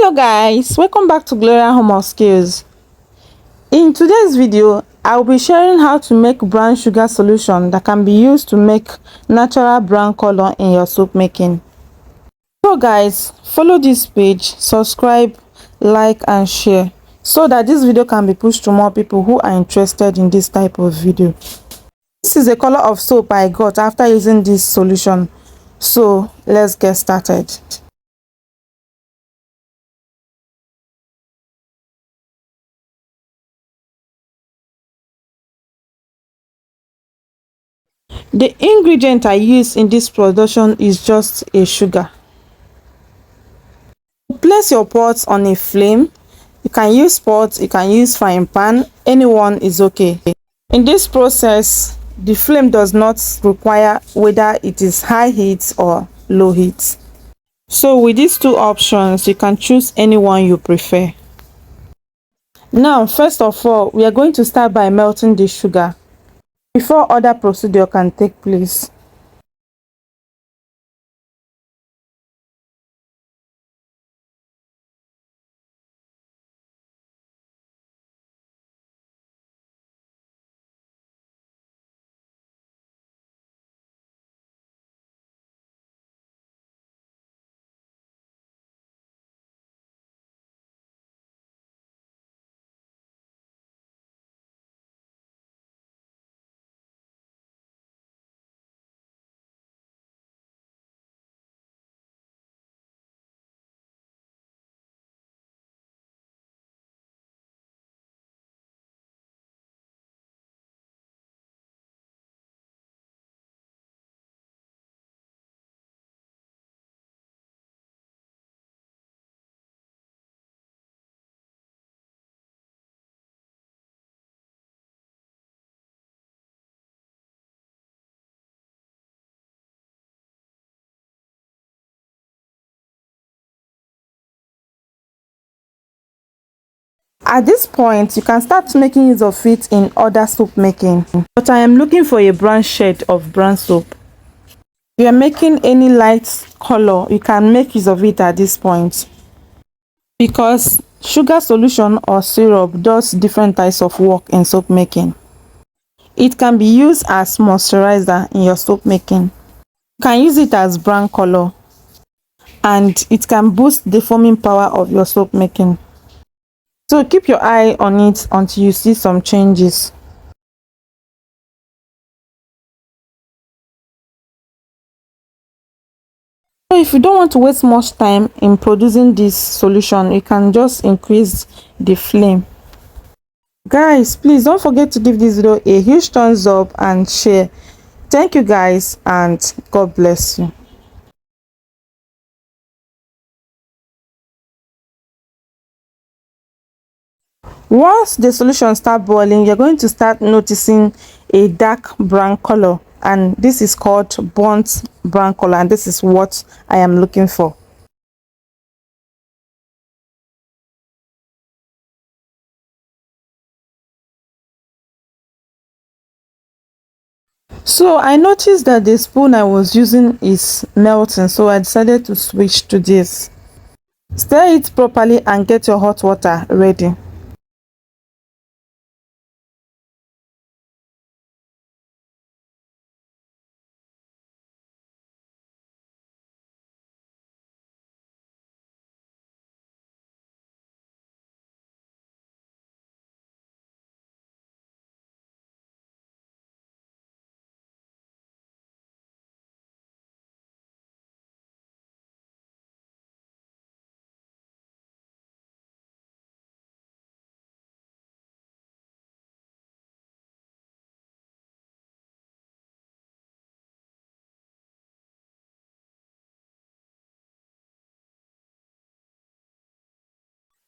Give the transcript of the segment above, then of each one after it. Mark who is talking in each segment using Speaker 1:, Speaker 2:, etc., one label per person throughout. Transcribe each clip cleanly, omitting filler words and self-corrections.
Speaker 1: Hello guys, welcome back to Gloria Home of Skills. In today's video, I will be sharing how to make brown sugar solution that can be used to make natural brown color in your soap making. So guys, follow this page, subscribe, like and share so that this video can be pushed to more people who are interested in this type of video. This is the color of soap I got after using this solution. So let's get started. The ingredient I use in this production is just a sugar. Place your pot on a flame. You can use pot, you can use frying pan, anyone is okay. In this process, the flame does not require whether it is high heat or low heat. So with these two options, you can choose any one you prefer. Now, first of all, we are going to start by melting the sugar before other procedure can take place. At this point, you can start making use of it in other soap making. But I am looking for a brown shade of brown soap. If you are making any light color, you can make use of it at this point. Because sugar solution or syrup does different types of work in soap making. It can be used as moisturizer in your soap making. You can use it as brown color. And it can boost the foaming power of your soap making. So keep your eye on it until you see some changes. So if you don't want to waste much time in producing this solution, you can just increase the flame. Guys, please don't forget to give this video a huge thumbs up and share. Thank you guys, and God bless you. Once the solution starts boiling, you're going to start noticing a dark brown color, and this is called burnt brown color, and this is what I am looking for. So I noticed that the spoon I was using is melting, so I decided to switch to this. Stir it properly and get your hot water ready.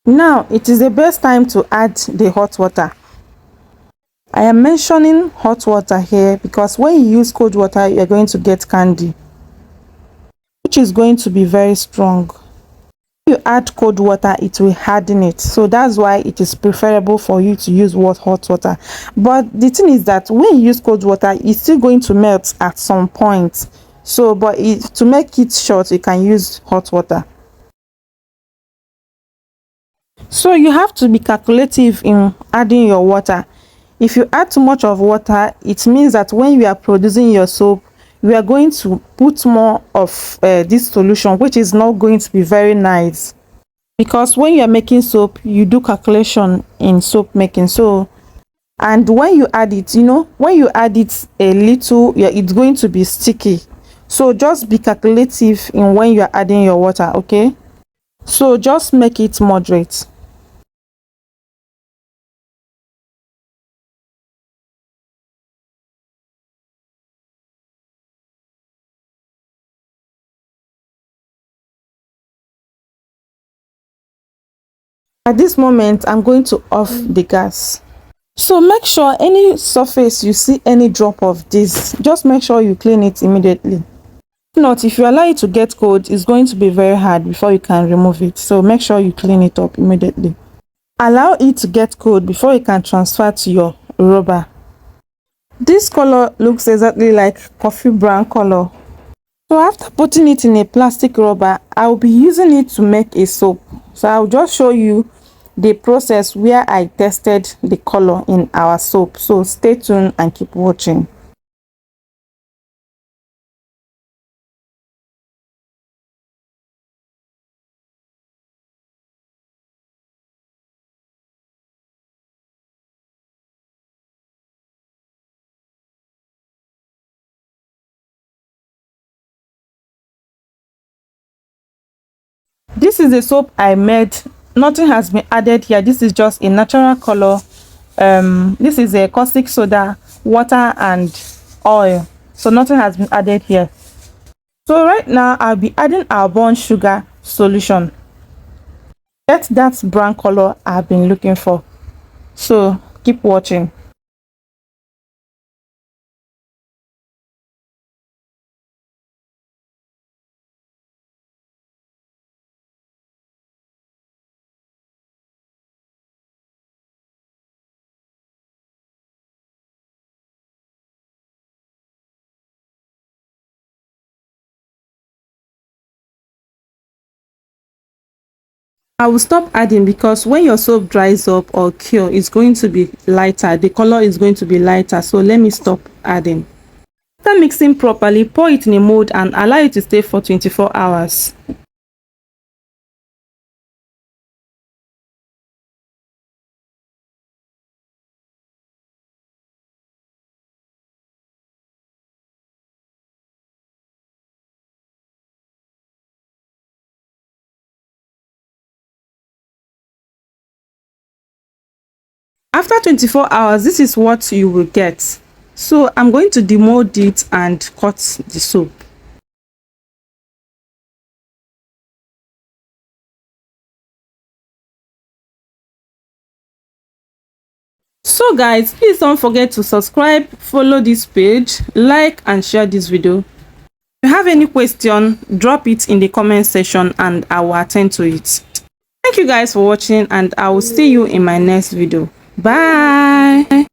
Speaker 1: Now it is the best time to add the hot water. I am mentioning hot water here because when you use cold water, you're going to get candy, which is going to be very strong. If you add cold water, it will harden it. So that's why it is preferable for you to use hot water. But the thing is that when you use cold water, it's still going to melt at some point. So, to make it short, you can use hot water. So you have to be calculative in adding your water. If you add too much of water, it means that when you are producing your soap, you are going to put more of this solution, which is not going to be very nice, because when you are making soap, you do calculation in soap making. So, and when you add it, you know, when you add it a little, yeah, it's going to be sticky. So just be calculative in when you are adding your water, okay? So just make it moderate. At this moment, I'm going to off the gas. So make sure any surface you see any drop of this, just make sure you clean it immediately. If not, if you allow it to get cold, it's going to be very hard before you can remove it. So make sure you clean it up immediately. Allow it to get cold before you can transfer to your rubber. This color looks exactly like coffee brown color. So after putting it in a plastic rubber, I will be using it to make a soap. So I'll just show you the process where I tested the color in our soap. So stay tuned and keep watching. This is the soap I made. Nothing has been added here. This is just a natural color. This is a caustic soda, water and oil. So nothing has been added here. So right now I'll be adding our burnt sugar solution. Get that brown color I've been looking for. So keep watching. I will stop adding because when your soap dries up or cure, it's going to be lighter. The color is going to be lighter. So let me stop adding. After mixing properly, pour it in a mold and allow it to stay for 24 hours. After 24 hours, this is what you will get. So I'm going to demold it and cut the soap. So guys, please don't forget to subscribe, follow this page, like and share this video. If you have any question, drop it in the comment section and I will attend to it. Thank you guys for watching and I will see you in my next video. Bye.